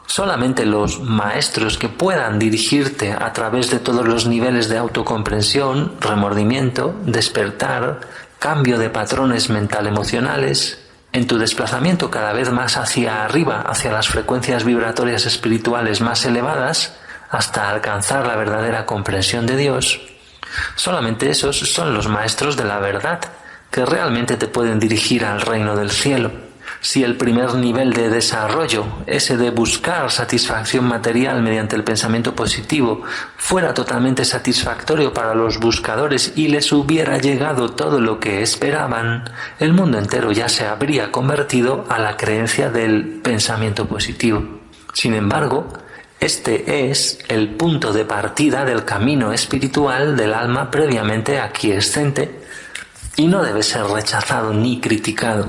Solamente los maestros que puedan dirigirte a través de todos los niveles de autocomprensión, remordimiento, despertar, cambio de patrones mental-emocionales, en tu desplazamiento cada vez más hacia arriba, hacia las frecuencias vibratorias espirituales más elevadas, hasta alcanzar la verdadera comprensión de Dios, solamente esos son los maestros de la verdad que realmente te pueden dirigir al reino del cielo. Si el primer nivel de desarrollo, ese de buscar satisfacción material mediante el pensamiento positivo, fuera totalmente satisfactorio para los buscadores y les hubiera llegado todo lo que esperaban, el mundo entero ya se habría convertido a la creencia del pensamiento positivo. Sin embargo, este es el punto de partida del camino espiritual del alma previamente aquiescente y no debe ser rechazado ni criticado.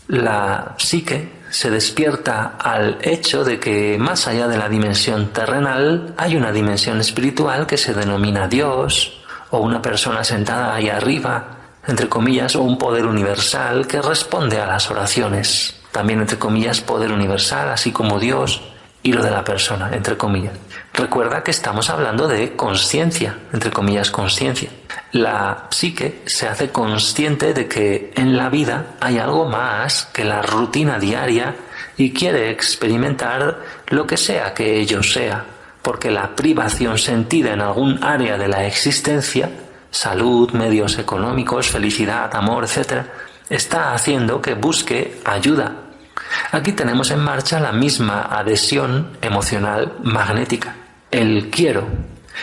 La psique se despierta al hecho de que más allá de la dimensión terrenal hay una dimensión espiritual que se denomina Dios, o una persona sentada ahí arriba, entre comillas, o un poder universal que responde a las oraciones. También, entre comillas, poder universal, así como Dios y lo de la persona, entre comillas. Recuerda que estamos hablando de consciencia, entre comillas, consciencia. La psique se hace consciente de que en la vida hay algo más que la rutina diaria y quiere experimentar lo que sea que ello sea, porque la privación sentida en algún área de la existencia, salud, medios económicos, felicidad, amor, etc., está haciendo que busque ayuda. Aquí tenemos en marcha la misma adhesión emocional magnética, el quiero.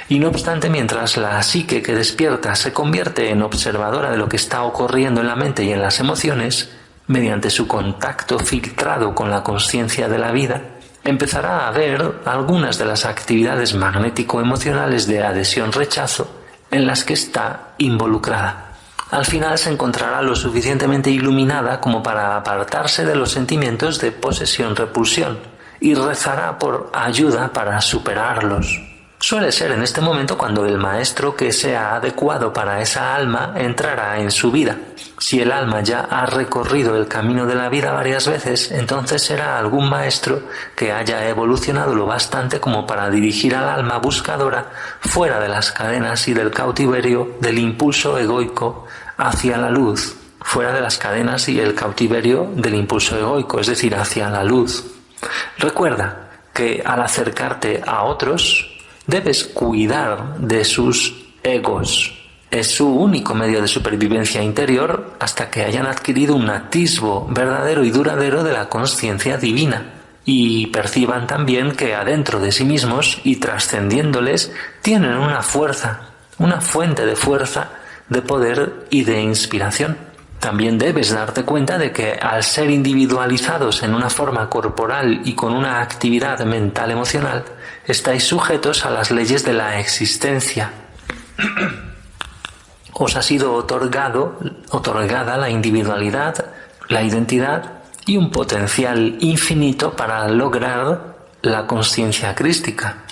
Y no obstante, mientras la psique que despierta se convierte en observadora de lo que está ocurriendo en la mente y en las emociones, mediante su contacto filtrado con la conciencia de la vida, empezará a ver algunas de las actividades magnético-emocionales de adhesión-rechazo en las que está involucrada. Al final se encontrará lo suficientemente iluminada como para apartarse de los sentimientos de posesión-repulsión y rezará por ayuda para superarlos. Suele ser en este momento cuando el maestro que sea adecuado para esa alma entrará en su vida. Si el alma ya ha recorrido el camino de la vida varias veces, entonces será algún maestro que haya evolucionado lo bastante como para dirigir al alma buscadora fuera de las cadenas y del cautiverio del impulso egoico hacia la luz, fuera de las cadenas y el cautiverio del impulso egoico, es decir, hacia la luz. Recuerda que al acercarte a otros, debes cuidar de sus egos. Es su único medio de supervivencia interior hasta que hayan adquirido un atisbo verdadero y duradero de la consciencia divina y perciban también que adentro de sí mismos y trascendiéndoles tienen una fuerza, una fuente de fuerza, de poder y de inspiración. También debes darte cuenta de que al ser individualizados en una forma corporal y con una actividad mental emocional, estáis sujetos a las leyes de la existencia. Os ha sido otorgada la individualidad, la identidad y un potencial infinito para lograr la consciencia crística.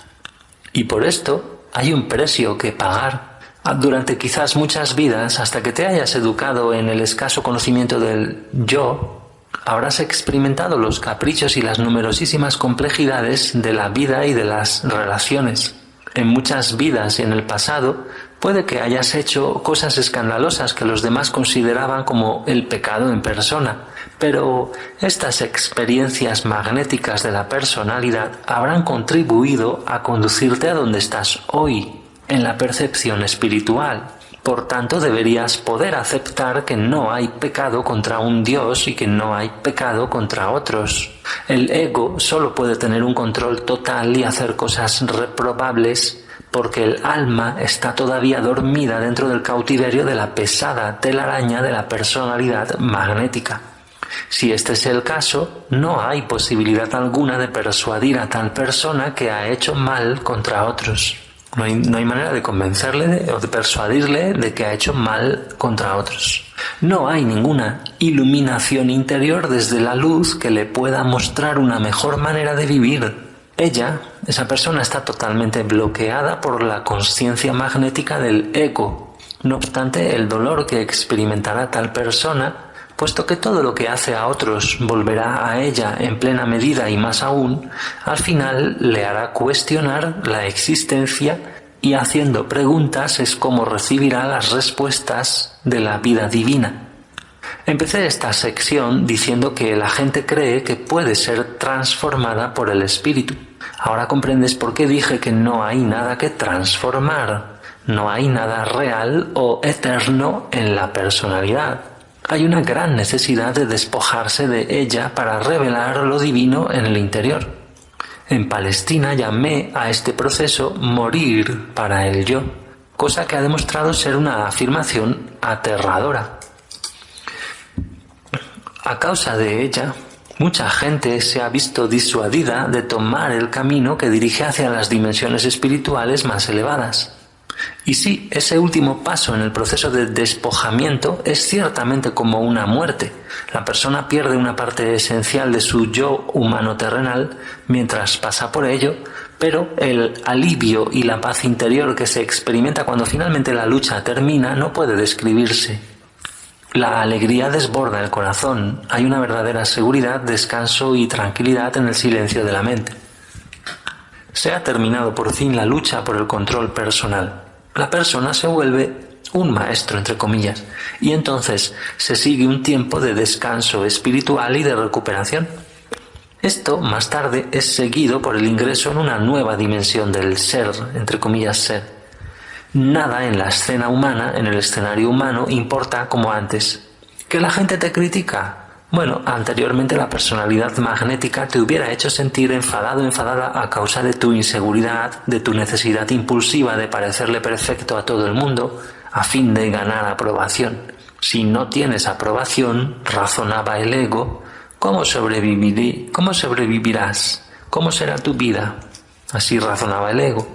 Y por esto hay un precio que pagar. Durante quizás muchas vidas, hasta que te hayas educado en el escaso conocimiento del yo, habrás experimentado los caprichos y las numerosísimas complejidades de la vida y de las relaciones. En muchas vidas y en el pasado, puede que hayas hecho cosas escandalosas que los demás consideraban como el pecado en persona, pero estas experiencias magnéticas de la personalidad habrán contribuido a conducirte a donde estás hoy, en la percepción espiritual. Por tanto, deberías poder aceptar que no hay pecado contra un Dios y que no hay pecado contra otros. El ego solo puede tener un control total y hacer cosas reprobables porque el alma está todavía dormida dentro del cautiverio de la pesada telaraña de la personalidad magnética. Si este es el caso, no hay posibilidad alguna de persuadir a tal persona que ha hecho mal contra otros. No hay manera de convencerle o de persuadirle de que ha hecho mal contra otros. No hay ninguna iluminación interior desde la luz que le pueda mostrar una mejor manera de vivir. Esa persona está totalmente bloqueada por la consciencia magnética del ego. No obstante, el dolor que experimentará tal persona, puesto que todo lo que hace a otros volverá a ella en plena medida y más aún, al final le hará cuestionar la existencia y haciendo preguntas es como recibirá las respuestas de la vida divina. Empecé esta sección diciendo que la gente cree que puede ser transformada por el espíritu. Ahora comprendes por qué dije que no hay nada que transformar, no hay nada real o eterno en la personalidad. Hay una gran necesidad de despojarse de ella para revelar lo divino en el interior. En Palestina llamé a este proceso morir para el yo, cosa que ha demostrado ser una afirmación aterradora. A causa de ella, mucha gente se ha visto disuadida de tomar el camino que dirige hacia las dimensiones espirituales más elevadas. Y sí, ese último paso en el proceso de despojamiento es ciertamente como una muerte. La persona pierde una parte esencial de su yo humano terrenal mientras pasa por ello, pero el alivio y la paz interior que se experimenta cuando finalmente la lucha termina no puede describirse. La alegría desborda el corazón, hay una verdadera seguridad, descanso y tranquilidad en el silencio de la mente. Se ha terminado por fin la lucha por el control personal. La persona se vuelve un maestro, entre comillas, y entonces se sigue un tiempo de descanso espiritual y de recuperación. Esto, más tarde, es seguido por el ingreso en una nueva dimensión del ser, entre comillas ser. Nada en la escena humana, en el escenario humano, importa como antes. ¿Que la gente te critica? Bueno, anteriormente la personalidad magnética te hubiera hecho sentir enfadado o enfadada a causa de tu inseguridad, de tu necesidad impulsiva de parecerle perfecto a todo el mundo, a fin de ganar aprobación. Si no tienes aprobación, razonaba el ego, ¿cómo sobrevivirás? ¿Cómo será tu vida? Así razonaba el ego.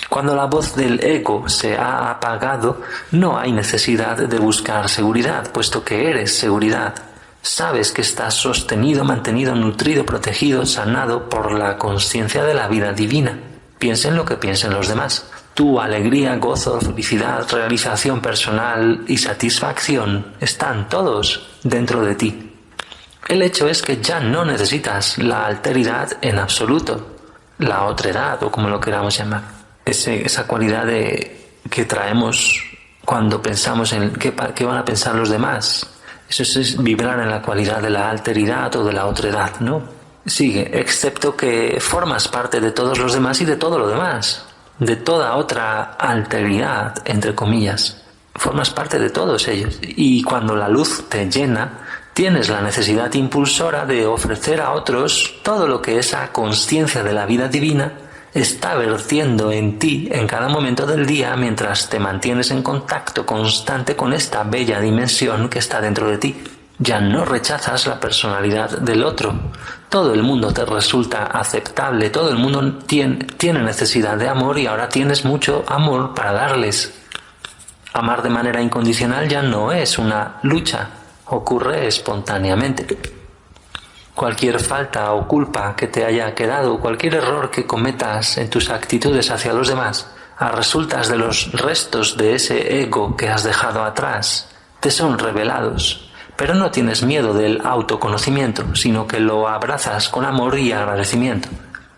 Cuando la voz del ego se ha apagado, no hay necesidad de buscar seguridad, puesto que eres seguridad. Sabes que estás sostenido, mantenido, nutrido, protegido, sanado por la conciencia de la vida divina. Piensen lo que piensen los demás. Tu alegría, gozo, felicidad, realización personal y satisfacción están todos dentro de ti. El hecho es que ya no necesitas la alteridad en absoluto, la otredad o como lo queramos llamar. Esa cualidad que traemos cuando pensamos en qué van a pensar los demás. Eso es vibrar en la cualidad de la alteridad o de la otredad, ¿no? Sigue, excepto que formas parte de todos los demás y de todo lo demás, de toda otra alteridad, entre comillas. Formas parte de todos ellos. Y cuando la luz te llena, tienes la necesidad impulsora de ofrecer a otros todo lo que esa conciencia de la vida divina está vertiendo en ti en cada momento del día mientras te mantienes en contacto constante con esta bella dimensión que está dentro de ti. Ya no rechazas la personalidad del otro. Todo el mundo te resulta aceptable, todo el mundo tiene necesidad de amor y ahora tienes mucho amor para darles. Amar de manera incondicional ya no es una lucha, ocurre espontáneamente. Cualquier falta o culpa que te haya quedado, cualquier error que cometas en tus actitudes hacia los demás, a resultas de los restos de ese ego que has dejado atrás, te son revelados. Pero no tienes miedo del autoconocimiento, sino que lo abrazas con amor y agradecimiento.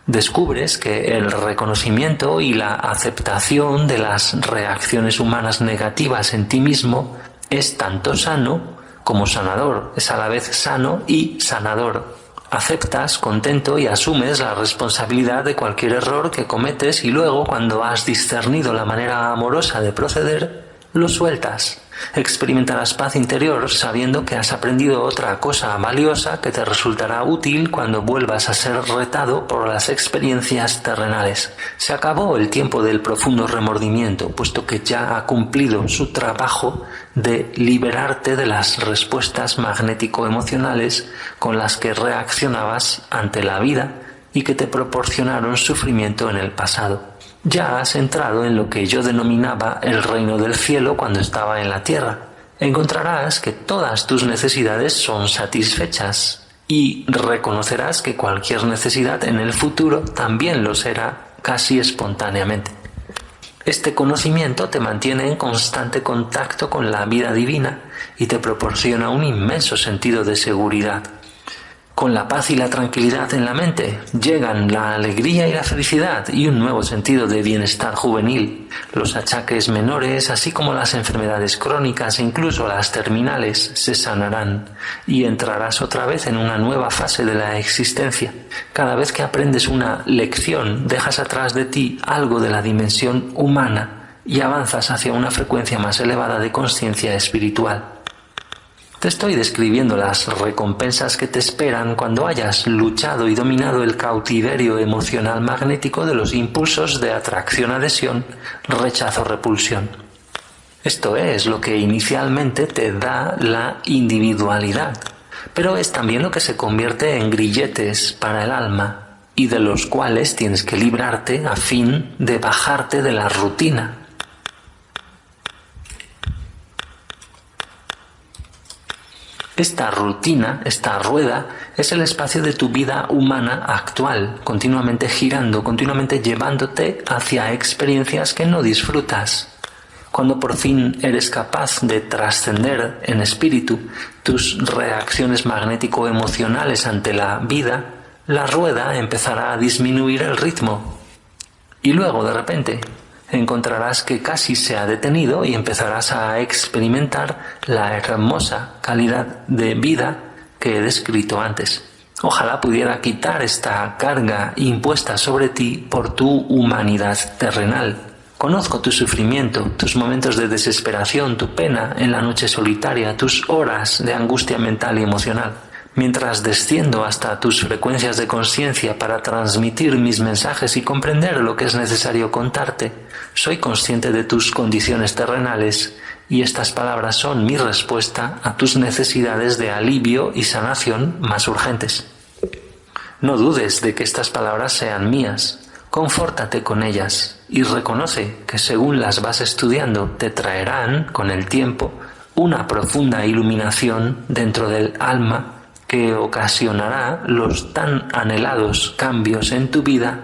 Descubres que el reconocimiento y la aceptación de las reacciones humanas negativas en ti mismo es tanto sano como sanador, es a la vez sano y sanador. Aceptas, contento y asumes la responsabilidad de cualquier error que cometes y luego, cuando has discernido la manera amorosa de proceder, lo sueltas. Experimentarás paz interior sabiendo que has aprendido otra cosa valiosa que te resultará útil cuando vuelvas a ser retado por las experiencias terrenales. Se acabó el tiempo del profundo remordimiento, puesto que ya ha cumplido su trabajo de liberarte de las respuestas magnético-emocionales con las que reaccionabas ante la vida y que te proporcionaron sufrimiento en el pasado. Ya has entrado en lo que yo denominaba el reino del cielo cuando estaba en la tierra. Encontrarás que todas tus necesidades son satisfechas y reconocerás que cualquier necesidad en el futuro también lo será casi espontáneamente. Este conocimiento te mantiene en constante contacto con la vida divina y te proporciona un inmenso sentido de seguridad. Con la paz y la tranquilidad en la mente llegan la alegría y la felicidad y un nuevo sentido de bienestar juvenil. Los achaques menores, así como las enfermedades crónicas e incluso las terminales, se sanarán y entrarás otra vez en una nueva fase de la existencia. Cada vez que aprendes una lección, dejas atrás de ti algo de la dimensión humana y avanzas hacia una frecuencia más elevada de conciencia espiritual. Te estoy describiendo las recompensas que te esperan cuando hayas luchado y dominado el cautiverio emocional magnético de los impulsos de atracción-adhesión, rechazo-repulsión. Esto es lo que inicialmente te da la individualidad, pero es también lo que se convierte en grilletes para el alma y de los cuales tienes que librarte a fin de bajarte de la rutina. Esta rutina, esta rueda, es el espacio de tu vida humana actual, continuamente girando, continuamente llevándote hacia experiencias que no disfrutas. Cuando por fin eres capaz de trascender en espíritu tus reacciones magnético-emocionales ante la vida, la rueda empezará a disminuir el ritmo. Y luego, de repente, encontrarás que casi se ha detenido y empezarás a experimentar la hermosa calidad de vida que he descrito antes. Ojalá pudiera quitar esta carga impuesta sobre ti por tu humanidad terrenal. Conozco tu sufrimiento, tus momentos de desesperación, tu pena en la noche solitaria, tus horas de angustia mental y emocional. Mientras desciendo hasta tus frecuencias de conciencia para transmitir mis mensajes y comprender lo que es necesario contarte, soy consciente de tus condiciones terrenales y estas palabras son mi respuesta a tus necesidades de alivio y sanación más urgentes. No dudes de que estas palabras sean mías, confórtate con ellas y reconoce que según las vas estudiando te traerán, con el tiempo, una profunda iluminación dentro del alma que ocasionará los tan anhelados cambios en tu vida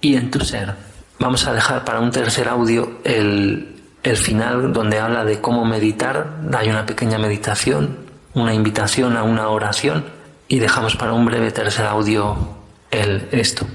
y en tu ser. Vamos a dejar para un tercer audio el final donde habla de cómo meditar. Hay una pequeña meditación, una invitación a una oración y dejamos para un breve tercer audio esto.